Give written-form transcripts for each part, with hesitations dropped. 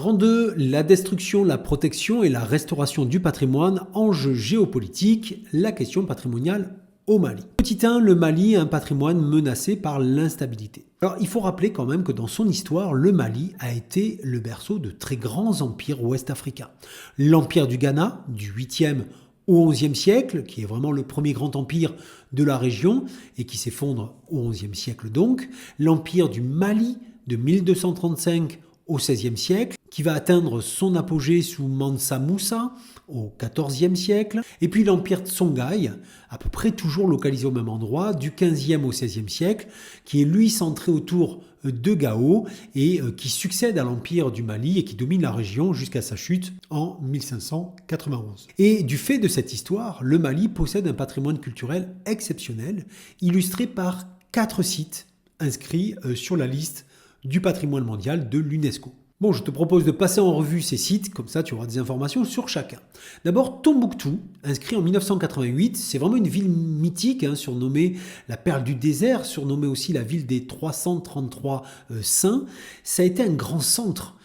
Rang 2, la destruction, la protection et la restauration du patrimoine, enjeu géopolitique, la question patrimoniale au Mali. Petit 1, le Mali a un patrimoine menacé par l'instabilité. Alors il faut rappeler quand même que dans son histoire, le Mali a été le berceau de très grands empires ouest-africains. L'empire du Ghana, du 8e au XIe siècle, qui est vraiment le premier grand empire de la région et qui s'effondre au XIe siècle donc. L'empire du Mali de 1235 au XVIe siècle, qui va atteindre son apogée sous Mansa Moussa au XIVe siècle. Et puis l'empire Songhai, à peu près toujours localisé au même endroit, du XVe au XVIe siècle, qui est lui centré autour de Gao et qui succède à l'empire du Mali et qui domine la région jusqu'à sa chute en 1591. Et du fait de cette histoire, le Mali possède un patrimoine culturel exceptionnel, illustré par 4 sites inscrits sur la liste du patrimoine mondial de l'UNESCO. Bon, je te propose de passer en revue ces sites, comme ça tu auras des informations sur chacun. D'abord, Tombouctou, inscrit en 1988, c'est vraiment une ville mythique, surnommée la perle du désert, surnommée aussi la ville des 333 saints. Ça a été un grand centre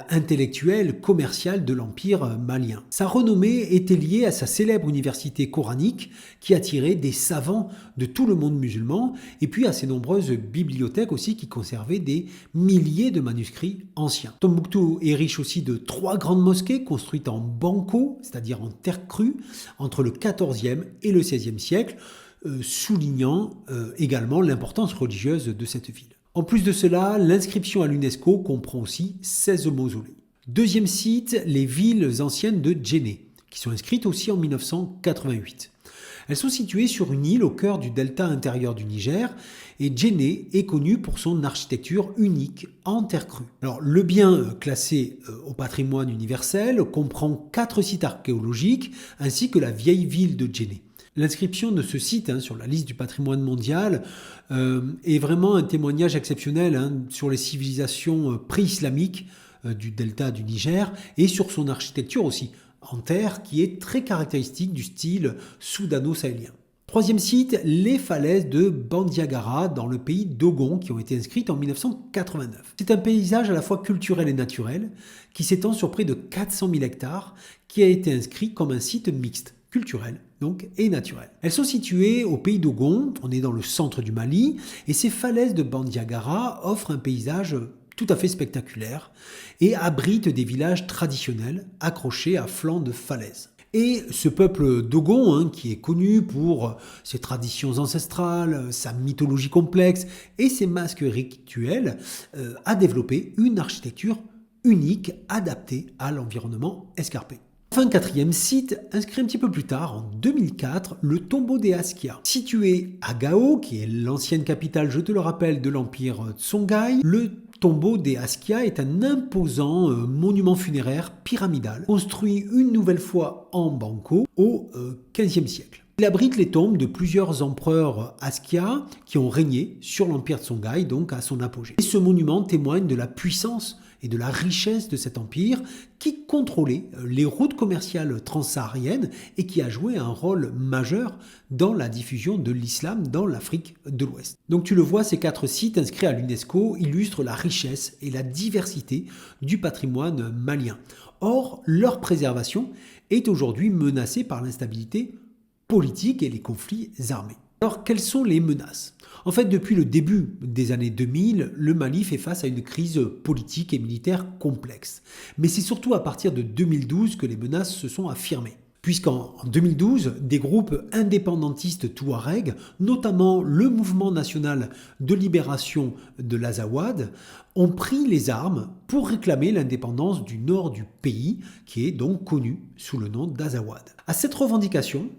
intellectuel, commercial de l'empire malien. Sa renommée était liée à sa célèbre université coranique qui attirait des savants de tout le monde musulman et puis à ses nombreuses bibliothèques aussi qui conservaient des milliers de manuscrits anciens. Tombouctou est riche aussi de 3 grandes mosquées construites en banco, c'est-à-dire en terre crue, entre le XIVe et le XVIe siècle, soulignant également l'importance religieuse de cette ville. En plus de cela, l'inscription à l'UNESCO comprend aussi 16 mausolées. Deuxième site, les villes anciennes de Djenné, qui sont inscrites aussi en 1988. Elles sont situées sur une île au cœur du delta intérieur du Niger et Djenné est connu pour son architecture unique en terre crue. Alors, le bien classé au patrimoine universel comprend 4 sites archéologiques ainsi que la vieille ville de Djenné. L'inscription de ce site sur la liste du patrimoine mondial est vraiment un témoignage exceptionnel sur les civilisations pré-islamiques du delta du Niger et sur son architecture aussi en terre qui est très caractéristique du style soudano-sahélien. Troisième site, les falaises de Bandiagara dans le pays d'Ogon qui ont été inscrites en 1989. C'est un paysage à la fois culturel et naturel qui s'étend sur près de 400 000 hectares qui a été inscrit comme un site mixte, culturel donc et naturel. Elles sont situées au pays d'Ogon, on est dans le centre du Mali, et ces falaises de Bandiagara offrent un paysage tout à fait spectaculaire et abritent des villages traditionnels accrochés à flanc de falaises. Et ce peuple d'Ogon, qui est connu pour ses traditions ancestrales, sa mythologie complexe et ses masques rituels, a développé une architecture unique adaptée à l'environnement escarpé. Enfin, quatrième site, inscrit un petit peu plus tard, en 2004, le tombeau des Askia. Situé à Gao, qui est l'ancienne capitale, je te le rappelle, de l'empire Songhai, le tombeau des Askia est un imposant monument funéraire pyramidal, construit une nouvelle fois en banco au XVe siècle. Il abrite les tombes de plusieurs empereurs Askia qui ont régné sur l'empire de Songhai, donc à son apogée. Et ce monument témoigne de la puissance et de la richesse de cet empire qui contrôlait les routes commerciales transsahariennes et qui a joué un rôle majeur dans la diffusion de l'islam dans l'Afrique de l'Ouest. Donc tu le vois, ces 4 sites inscrits à l'UNESCO illustrent la richesse et la diversité du patrimoine malien. Or, leur préservation est aujourd'hui menacée par l'instabilité politique et les conflits armés. Alors, quelles sont les menaces ? En fait, depuis le début des années 2000, le Mali fait face à une crise politique et militaire complexe. Mais c'est surtout à partir de 2012 que les menaces se sont affirmées. Puisqu'en 2012, des groupes indépendantistes touaregs, notamment le Mouvement national de libération de l'Azawad, ont pris les armes pour réclamer l'indépendance du nord du pays, qui est donc connu sous le nom d'Azawad. À cette revendication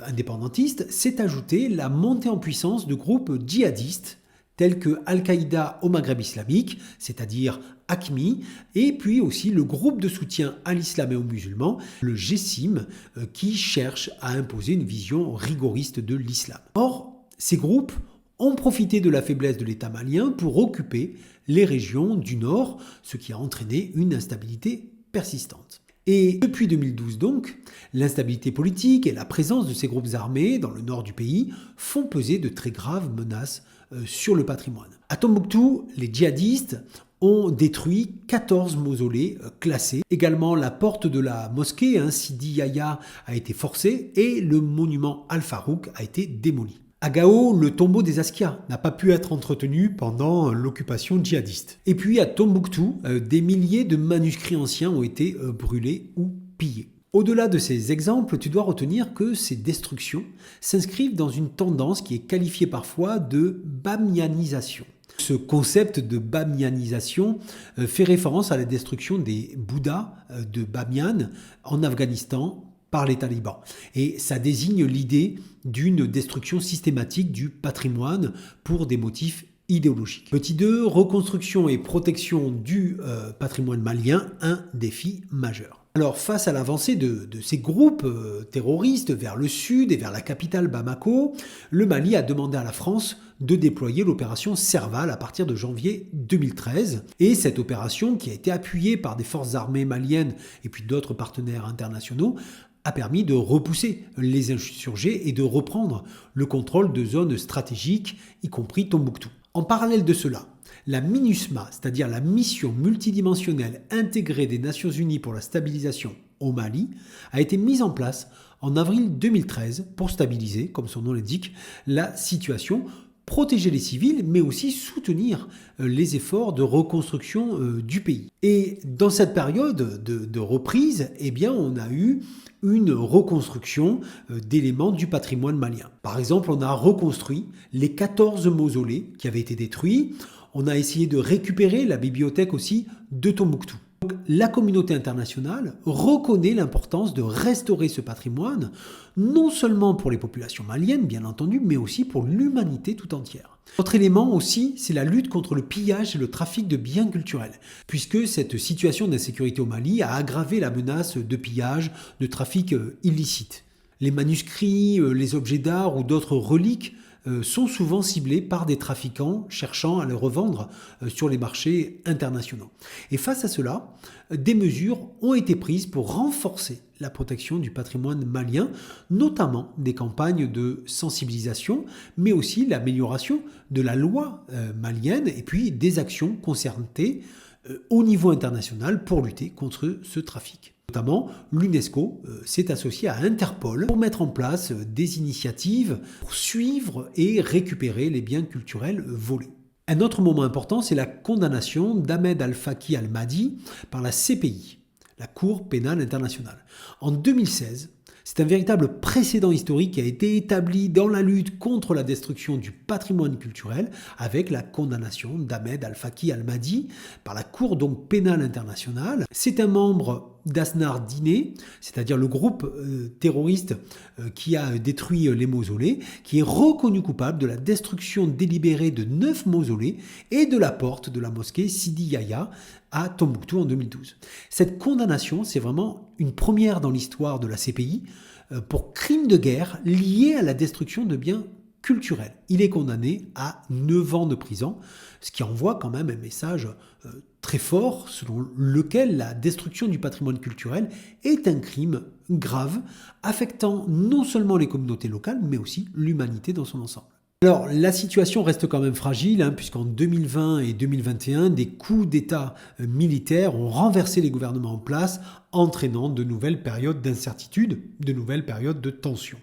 indépendantiste s'est ajoutée la montée en puissance de groupes djihadistes tels que Al-Qaïda au Maghreb islamique, c'est-à-dire AQMI, et puis aussi le groupe de soutien à l'islam et aux musulmans, le GSIM, qui cherche à imposer une vision rigoriste de l'islam. Or, ces groupes ont profité de la faiblesse de l'État malien pour occuper les régions du nord, ce qui a entraîné une instabilité persistante. Et depuis 2012 donc, l'instabilité politique et la présence de ces groupes armés dans le nord du pays font peser de très graves menaces sur le patrimoine. À Tombouctou, les djihadistes ont détruit 14 mausolées classés. Également, la porte de la mosquée, Sidi Yahya, a été forcée et le monument Al-Farouk a été démoli. À Gao, le tombeau des Askia n'a pas pu être entretenu pendant l'occupation djihadiste. Et puis à Tombouctou, des milliers de manuscrits anciens ont été brûlés ou pillés. Au-delà de ces exemples, tu dois retenir que ces destructions s'inscrivent dans une tendance qui est qualifiée parfois de bamianisation. Ce concept de bamianisation fait référence à la destruction des Bouddhas de Bamiyan en Afghanistan par les talibans. Et ça désigne l'idée d'une destruction systématique du patrimoine pour des motifs idéologiques. Petit 2, reconstruction et protection du patrimoine malien, un défi majeur. Alors face à l'avancée de ces groupes terroristes vers le sud et vers la capitale Bamako, le Mali a demandé à la France de déployer l'opération Serval à partir de janvier 2013. Et cette opération, qui a été appuyée par des forces armées maliennes et puis d'autres partenaires internationaux, a permis de repousser les insurgés et de reprendre le contrôle de zones stratégiques, y compris Tombouctou. En parallèle de cela, la MINUSMA, c'est-à-dire la mission multidimensionnelle intégrée des Nations Unies pour la stabilisation au Mali, a été mise en place en avril 2013 pour stabiliser, comme son nom l'indique, la situation, protéger les civils, mais aussi soutenir les efforts de reconstruction du pays. Et dans cette période de reprise, on a eu une reconstruction d'éléments du patrimoine malien. Par exemple, on a reconstruit les 14 mausolées qui avaient été détruits. On a essayé de récupérer la bibliothèque aussi de Tombouctou. Donc, la communauté internationale reconnaît l'importance de restaurer ce patrimoine, non seulement pour les populations maliennes, bien entendu, mais aussi pour l'humanité tout entière. Autre élément aussi, c'est la lutte contre le pillage et le trafic de biens culturels, puisque cette situation d'insécurité au Mali a aggravé la menace de pillage, de trafic illicite. Les manuscrits, les objets d'art ou d'autres reliques sont souvent ciblés par des trafiquants cherchant à les revendre sur les marchés internationaux. Et face à cela, des mesures ont été prises pour renforcer la protection du patrimoine malien, notamment des campagnes de sensibilisation, mais aussi l'amélioration de la loi malienne et puis des actions concertées au niveau international pour lutter contre ce trafic. Notamment, l'UNESCO s'est associé à Interpol pour mettre en place des initiatives pour suivre et récupérer les biens culturels volés. Un autre moment important, c'est la condamnation d'Ahmed Al-Faki Al-Mahdi par la CPI, la Cour pénale internationale. En 2016, c'est un véritable précédent historique qui a été établi dans la lutte contre la destruction du patrimoine culturel avec la condamnation d'Ahmed Al-Faki Al-Mahdi par la Cour pénale internationale. C'est un membre d'Asnar Diné, c'est-à-dire le groupe terroriste qui a détruit les mausolées, qui est reconnu coupable de la destruction délibérée de 9 mausolées et de la porte de la mosquée Sidi Yahya à Tombouctou en 2012. Cette condamnation, c'est vraiment une première dans l'histoire de la CPI pour crime de guerre lié à la destruction de biens culturels. Il est condamné à 9 ans de prison, ce qui envoie quand même un message très fort selon lequel la destruction du patrimoine culturel est un crime grave affectant non seulement les communautés locales, mais aussi l'humanité dans son ensemble. Alors, la situation reste quand même fragile, puisqu'en 2020 et 2021, des coups d'État militaires ont renversé les gouvernements en place, entraînant de nouvelles périodes d'incertitude, de nouvelles périodes de tension.